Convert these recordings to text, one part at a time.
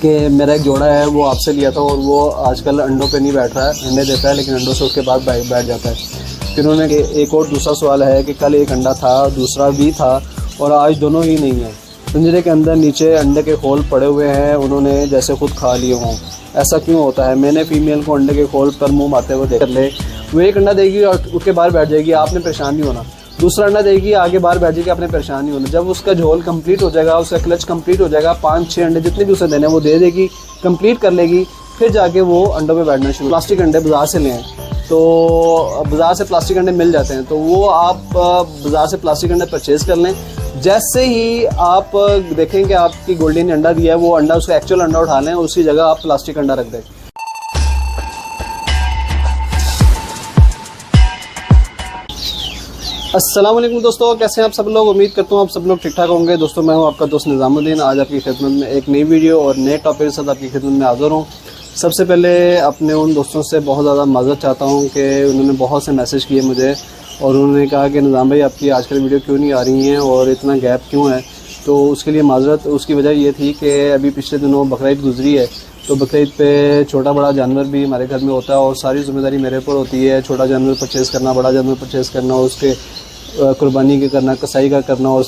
कि मेरा एक जोड़ा है वो आपसे लिया था और वो आजकल अंडों पे नहीं बैठ रहा है, अंडे देता है लेकिन अंडों से उसके बाद बैठ जाता है। फिर उन्होंने एक और दूसरा सवाल है कि कल एक अंडा था, दूसरा भी था और आज दोनों ही नहीं है। पिंजरे के अंदर नीचे अंडे के खोल पड़े हुए हैं, उन्होंने जैसे खुद खा लिए हों। ऐसा क्यों होता है? मैंने फीमेल को अंडे के खोल पर मुँह मारते हुए देख ले, वो एक अंडा देगी और उसके बाहर बैठ जाएगी, आपने परेशान नहीं होना। दूसरा अंडा देगी, आगे बाहर बैठ जाएगी, आपने परेशान नहीं होना। जब उसका झोल कंप्लीट हो जाएगा, उसका क्लच कंप्लीट हो जाएगा, 5-6 अंडे जितने भी उसे देने वो दे देगी, कंप्लीट कर लेगी, फिर जाके वो अंडों पे बैठना शुरू। प्लास्टिक अंडे बाज़ार से लें तो बाज़ार से प्लास्टिक अंडे मिल जाते हैं, तो वो आप बाज़ार से प्लास्टिक अंडे परचेज़ कर लें। जैसे ही आप देखें कि आपकी गोल्डन ने अंडा दिया है, वो अंडा उसका एक्चुअल अंडा उठा लें, उसकी जगह आप प्लास्टिक अंडा रख दें। अस्सलाम वालेकुम दोस्तों, कैसे हैं आप सब लोग? उम्मीद करता हूँ आप सब लोग ठीक ठाक होंगे। दोस्तों मैं हूँ आपका दोस्त निज़ामुद्दीन। आज आपकी खिदमत में एक नई वीडियो और नए टॉपिक के साथ आपकी खिदमत में हाज़िर हूँ। सबसे पहले अपने उन दोस्तों से बहुत ज़्यादा माज़रत चाहता हूँ कि उन्होंने बहुत से मैसेज किए मुझे और उन्होंने कहा कि निज़ाम भाई आपकी आजकल वीडियो क्यों नहीं आ रही हैं और इतना गैप क्यों है। तो उसके लिए माज़रत, उसकी वजह ये थी कि अभी पिछले दिनों बकरीद गुजरी है, तो बकरीद पे छोटा बड़ा जानवर भी हमारे घर में होता है और सारी ज़िम्मेदारी मेरे पर होती है। छोटा जानवर परचेज़ करना, बड़ा जानवर परचेज़ करना, उसके कुर्बानी के करना, कसाई का करना और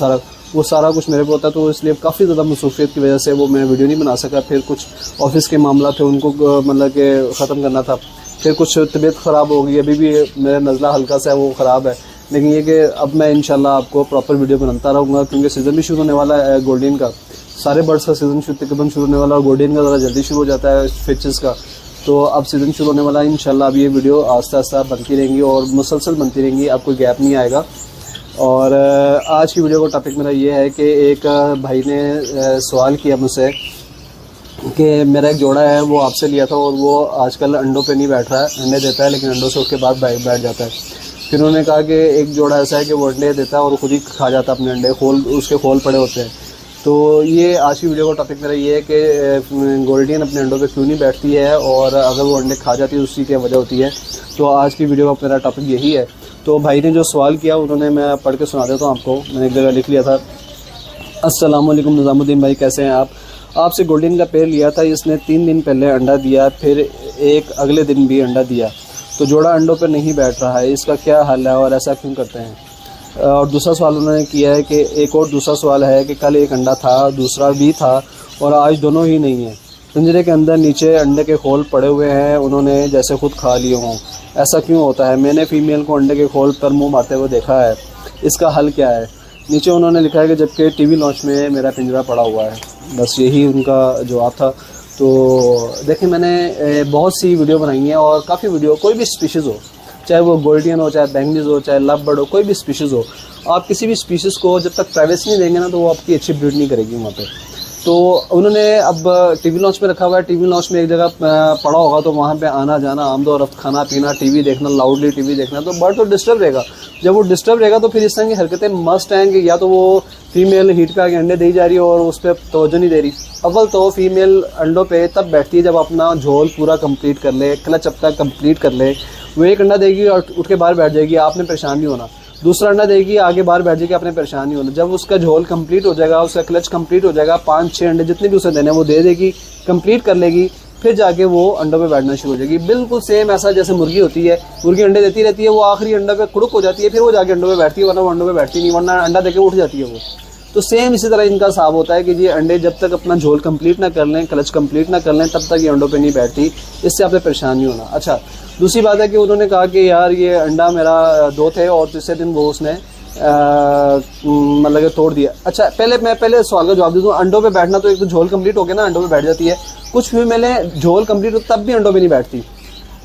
सारा कुछ मेरे पे होता है। तो इसलिए काफ़ी ज़्यादा मसरूफियत की वजह से वो मैं वीडियो नहीं बना सका। फिर कुछ ऑफिस के मामला थे, उनको मतलब कि ख़त्म करना था। फिर कुछ तबीयत ख़राब हो गई, अभी भी मेरा नज़ला हल्का सा है, वो ख़राब है। लेकिन ये कि अब मैं इंशाल्लाह आपको प्रॉपर वीडियो बनाता रहूँगा क्योंकि सीज़न भी शुरू होने वाला है गोल्डन का। सारे बर्ड्स का सीज़न तकरीबन शुरू होने वाला है और गोल्डन का ज़रा जल्दी शुरू हो जाता है फिचेस का। तो अब सीज़न शुरू होने वाला है इंशाल्लाह। अब ये वीडियो आस्ता आस्ता बनती रहेंगी और मुसलसल बनती रहेंगी, अब कोई गैप नहीं आएगा। और आज की वीडियो का टॉपिक मेरा ये है कि एक भाई ने सवाल किया मुझसे कि मेरा एक जोड़ा है वो आपसे लिया था और वो आजकल अंडों पे नहीं बैठ रहा है, अंडे देता है लेकिन अंडों से उसके बाद बैठ जाता है। फिर उन्होंने कहा कि एक जोड़ा ऐसा है कि वो अंडे देता है और ख़ुद ही खा जाता है अपने अंडे, उसके खोल पड़े होते हैं। तो ये आज की वीडियो का टॉपिक मेरा ये है कि गोल्डन अपने अंडों पे क्यों नहीं बैठती है और अगर वो अंडे खा जाती है उसी की वजह होती है। तो आज की वीडियो का मेरा टॉपिक यही है। तो भाई ने जो सवाल किया उन्होंने, मैं पढ़ के सुना देता हूँ आपको। मैंने एक जगह लिख लिया था, अस्सलाम वालेकुम निज़ामुद्दीन भाई, कैसे हैं आप? आपसे गोल्डन का पेड़ लिया था, इसने 3 दिन पहले अंडा दिया, फिर एक अगले दिन भी अंडा दिया, तो जोड़ा अंडों पर नहीं बैठ रहा है, इसका क्या हल है और ऐसा क्यों करते हैं? और दूसरा सवाल उन्होंने किया है कि एक और दूसरा सवाल है कि कल एक अंडा था, दूसरा भी था और आज दोनों ही नहीं है। पिंजरे के अंदर नीचे अंडे के खोल पड़े हुए हैं, उन्होंने जैसे खुद खा लिए हों। ऐसा क्यों होता है? मैंने फीमेल को अंडे के खोल पर मुंह मारते हुए देखा है, इसका हल क्या है? नीचे उन्होंने लिखा है कि जबकि टीवी लॉन्च में मेरा पिंजरा पड़ा हुआ है। बस यही उनका जवाब था। तो देखिए, मैंने बहुत सी वीडियो बनाई हैं और काफ़ी वीडियो, कोई भी स्पीशीज़ हो, चाहे वो गोल्डन हो, चाहे बेंगलीज हो, चाहे लव बर्ड हो, कोई भी स्पीशीज़ हो, आप किसी भी स्पीशीज़ को जब तक प्राइवेसी नहीं देंगे ना तो वो आपकी अच्छी ब्रीड नहीं करेगी वहाँ पे। तो उन्होंने अब टीवी लॉन्च में रखा हुआ है, टीवी लॉन्च में एक जगह पड़ा होगा तो वहाँ पे आना जाना, आमदोरफ्त, खाना पीना, टीवी देखना, लाउडली टीवी देखना, तो बर्ड तो डिस्टर्ब रहेगा। जब वो डिस्टर्ब रहेगा तो फिर इस तरह की हरकतें मस्ट आएंगी, या तो वो फीमेल हीट पे आके अंडे दी जा रही है और उस पर तवज्जो नहीं दे रही। अव्वल तो फीमेल अंडों पे तब बैठती है जब अपना झोल पूरा कंप्लीट कर ले, क्लच अपना कंप्लीट कर ले, वो एक अंडा देगी और उठ के बाहर बैठ जाएगी, आपने परेशान नहीं होना। दूसरा अंडा देगी, आगे बाहर बैठ जाएगी, आपने परेशान नहीं होना। जब उसका झोल कंप्लीट हो जाएगा, उसका क्लच कंप्लीट हो जाएगा, 5-6 अंडे जितने भी उसे देने वो दे देगी, कंप्लीट कर लेगी, फिर जाके वो अंडों पे बैठना शुरू हो जाएगी। बिल्कुल सेम ऐसा जैसे मुर्गी होती है, मुर्गी अंडे देती रहती है, वो आखिरी अंडे पे कुड़ुक हो जाती है, फिर वो जाके अंडों पे बैठती है, वरना वो अंडों पे बैठती नहीं, वरना अंडा देके उठ जाती है वो। तो सेम इसी तरह इनका हिसाब होता है कि ये अंडे जब तक अपना झोल कंप्लीट ना कर लें, क्लच कंप्लीट ना कर लें, तब तक ये अंडों पे नहीं बैठती। इससे आपने परेशान नहीं होना। अच्छा, दूसरी बात है कि उन्होंने कहा कि यार ये अंडा मेरा 2 थे और तीसरे दिन वो उसने मतलब कि तोड़ दिया। अच्छा, मैं पहले सवाल का जवाब दे दूँ। अंडों पे बैठना तो एक तो झोल कंप्लीट हो गया ना, अंडों पे बैठ जाती है। कुछ फीमेलें झोल कंप्लीट हो तब भी अंडों पे नहीं बैठती।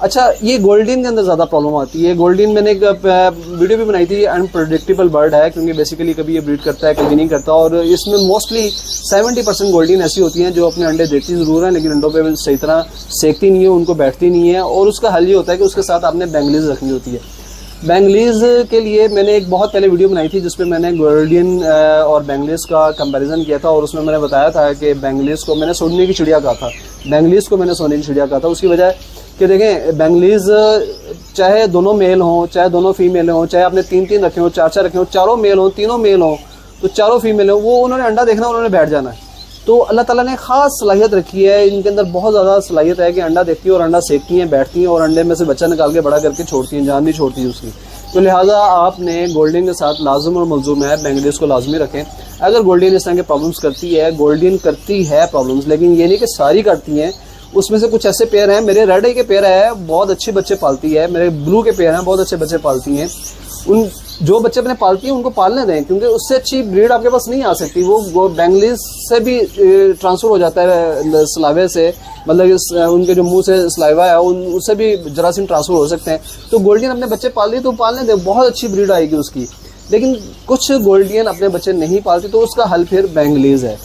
अच्छा, ये गोल्डन के अंदर ज़्यादा प्रॉब्लम आती है। गोल्डन मैंने एक वीडियो भी बनाई थी, अनप्रेडिक्टेबल बर्ड है क्योंकि बेसिकली कभी ये ब्रीड करता है, कभी नहीं करता, और इसमें मोस्टली 70% गोल्डन ऐसी होती हैं जो अपने अंडे देती ज़रूर है लेकिन अंडों पे सही तरह सेकती नहीं है, उनको बैठती नहीं है। और उसका हल ये होता है कि उसके साथ आपने बेंगलीज रखनी होती है। बेंगलीज के लिए मैंने एक बहुत पहले वीडियो बनाई थी जिसपे मैंने गोल्डन और बेंगलीज का कंपैरिजन किया था और उसमें मैंने बताया था कि बेंगलीज को मैंने सोने की चिड़िया कहा था, बेंगलीज को मैंने सोने की चिड़िया कहा था। उसकी वजह कि देखें, बेंगलीज चाहे दोनों मेल हों, चाहे दोनों फीमेल हों, चाहे आपने 3-3 रखे हों, 4-4 रखे हों, चारों मेल हों, तीनों मेल हों, तो चारों फीमेल हों, वो उन्होंने अंडा देखना, उन्होंने बैठ जाना है। तो अल्लाह ताला ने खास सलाहियत रखी है, इनके अंदर बहुत ज़्यादा सलाहियत है कि अंडा देखती है और अंडा सेकती हैं, बैठती हैं और अंडे में से बच्चा निकाल के बड़ा करके छोड़ती हैं, जान नहीं छोड़ती है उसकी। तो लिहाजा आपने गोल्डन के साथ लाजम और मलजूम है बेंगलिस को लाजमी रखें। अगर गोल्डन इस तरह के प्रॉब्लम्स करती है, गोल्डन करती है प्रॉब्लम्स, लेकिन ये नहीं कि सारी करती हैं, उसमें से कुछ ऐसे पेयर हैं, मेरे रेड आई के पेयर है बहुत अच्छे बच्चे पालती है, मेरे ब्लू के पेयर हैं बहुत अच्छे बच्चे पालती हैं। उन जो बच्चे अपने पालती हैं उनको पालने दें, क्योंकि उससे अच्छी ब्रीड आपके पास नहीं आ सकती। वो बेंगलिस से भी ट्रांसफर हो जाता है सलावे से, मतलब उनके जो मुंह से सलाइवा है उससे भी जरासीम ट्रांसफर हो सकते हैं। तो गोल्डियन अपने बच्चे पाल रही तो पालने दें, बहुत अच्छी ब्रीड आएगी उसकी। लेकिन कुछ गोल्डियन अपने बच्चे नहीं पालती तो उसका हल फिर बेंगलीज है।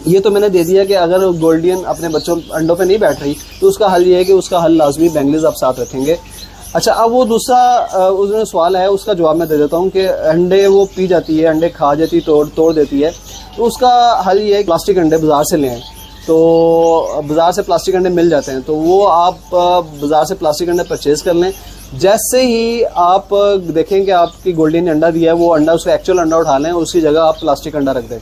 ये तो मैंने दे दिया कि अगर गोल्डियन अपने बच्चों अंडों पे नहीं बैठ रही तो उसका हल ये है कि उसका हल लाजमी बेंगलीज आप साथ रखेंगे। अच्छा, अब वो दूसरा उसमें सवाल है, उसका जवाब मैं दे देता हूँ कि अंडे वो पी जाती है, अंडे खा जाती, तोड़ देती है। तो उसका हल ये है प्लास्टिक अंडे बाज़ार से लें। तो बाज़ार से प्लास्टिक अंडे मिल जाते हैं, तो वो आप बाज़ार से प्लास्टिक अंडे परचेज़ कर लें। जैसे ही आप देखें कि आपकी गोल्डन ने अंडा दिया है, वो अंडा उसका एक्चुअल अंडा उठा लें और उसकी जगह आप प्लास्टिक अंडा रख दें।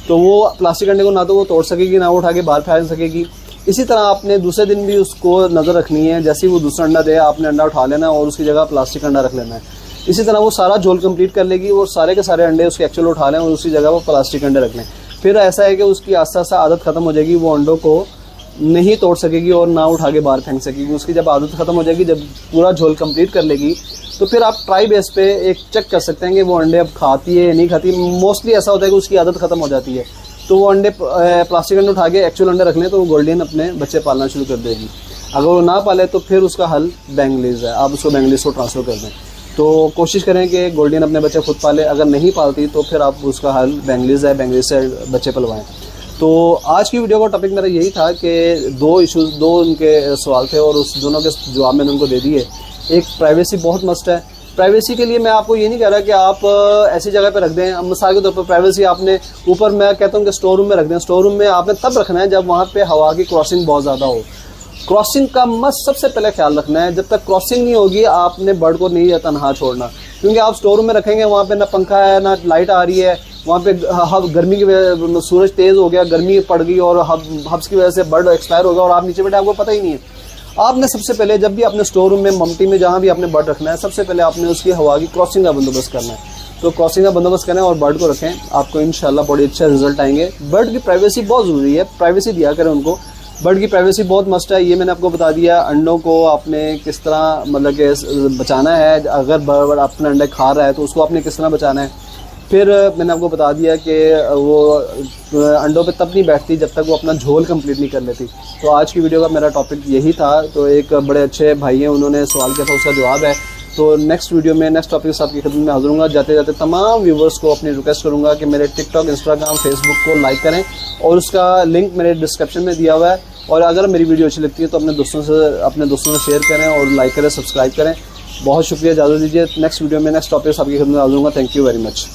तो वो प्लास्टिक अंडे को ना तो वो तोड़ सकेगी, ना वो उठा के बाहर फैल सकेगी। इसी तरह आपने दूसरे दिन भी उसको नज़र रखनी है, जैसे ही वो दूसरा अंडा दे आपने अंडा उठा लेना है और उसकी जगह प्लास्टिक अंडा रख लेना है। इसी तरह वो सारा झोल कंप्लीट कर लेगी और सारे के सारे अंडे उसके एक्चुअल उठा लें और उसकी जगह वो प्लास्टिक अंडे रख लें। फिर ऐसा है कि उसकी आस्ता आस्ता आदत ख़त्म हो जाएगी, वो अंडों को नहीं तोड़ सकेगी और ना उठा के बाहर फेंक सकेगी। उसकी जब आदत ख़त्म हो जाएगी, जब पूरा झोल कंप्लीट कर लेगी, तो फिर आप ट्राई बेस पे एक चेक कर सकते हैं कि वो अंडे अब खाती है या नहीं खाती। मोस्टली ऐसा होता है कि उसकी आदत ख़त्म हो जाती है, तो वो अंडे प्लास्टिक अंडे उठा के एक्चुअल अंडे रख लें तो वो गोल्डन अपने बच्चे पालना शुरू कर देगी। अगर वो ना पाले तो फिर उसका हल बेंगलीज है, आप उसको बेंगलीज को ट्रांसफ़र कर दें। तो कोशिश करें कि गोल्डन अपने बच्चे खुद पाले, अगर नहीं पालती तो फिर आप उसका हल बेंगलीज है, बेंगलीज से बच्चे पलवाएँ। तो आज की वीडियो का टॉपिक मेरा यही था कि दो उनके सवाल थे और उस दोनों के जवाब मैंने उनको दे दिए। एक प्राइवेसी बहुत मस्ट है। प्राइवेसी के लिए मैं आपको ये नहीं कह रहा कि आप ऐसी जगह पे रख दें। मिसाल के तौर पर प्राइवेसी आपने ऊपर, मैं कहता हूँ कि स्टोर रूम में रख दें। स्टोर रूम में आपने तब रखना है जब वहाँ पे हवा की क्रॉसिंग बहुत ज़्यादा हो। क्रॉसिंग का मस्त सबसे पहले ख्याल रखना है। जब तक क्रॉसिंग नहीं होगी आपने बर्ड को नहीं तनहा छोड़ना, क्योंकि आप स्टोर रूम में रखेंगे वहाँ पे ना पंखा है ना लाइट आ रही है, वहाँ पे गर्मी की वजह, सूरज तेज़ हो गया, गर्मी पड़ गई और हब्स की वजह से बर्ड एक्सपायर हो गया और आप नीचे बैठे, आपको पता ही नहीं है। आपने सबसे पहले जब भी अपने स्टोर रूम में, ममटी में, जहाँ भी आपने बर्ड रखना है, सबसे पहले आपने उसकी हवा की क्रॉसिंग का बंदोबस्त करना है। तो क्रॉसिंग का बंदोबस्त करें और बर्ड को रखें, आपको इंशाल्लाह बड़े अच्छे रिजल्ट आएंगे। बर्ड की प्राइवेसी बहुत ज़रूरी है, प्राइवेसी दिया करें उनको। बर्ड की प्राइवेसी बहुत मस्ट है, ये मैंने आपको बता दिया। अंडों को आपने किस तरह मतलब कि बचाना है, अगर बर्ड अपने अंडे खा रहा है तो उसको आपने किस तरह बचाना है। फिर मैंने आपको बता दिया कि वो अंडों पे तब नहीं बैठती जब तक वो अपना झोल कंप्लीट नहीं कर लेती। तो आज की वीडियो का मेरा टॉपिक यही था। तो एक बड़े अच्छे भाई हैं, उन्होंने सवाल किया था, उसका जवाब है। तो नेक्स्ट वीडियो में नेक्स्ट टॉपिक से आपकी खिदमत में हाजिर हूँगा। जाते जाते तमाम व्यूवर्स को अपनी रिक्वेस्ट करूँगा कि मेरे टिकटॉक, इंस्टाग्राम, फेसबुक को लाइक करें और उसका लिंक मेरे डिस्क्रिप्शन में दिया हुआ है। और अगर मेरी वीडियो अच्छी लगती है तो अपने दोस्तों से शेयर करें और लाइक करें, सब्सक्राइब करें। बहुत शुक्रिया, इजाज़त दीजिए। नेक्स्ट वीडियो में नेक्स्ट टॉपिक से आपकी खिदमत में हाजिर हूँगा। Thank you very much.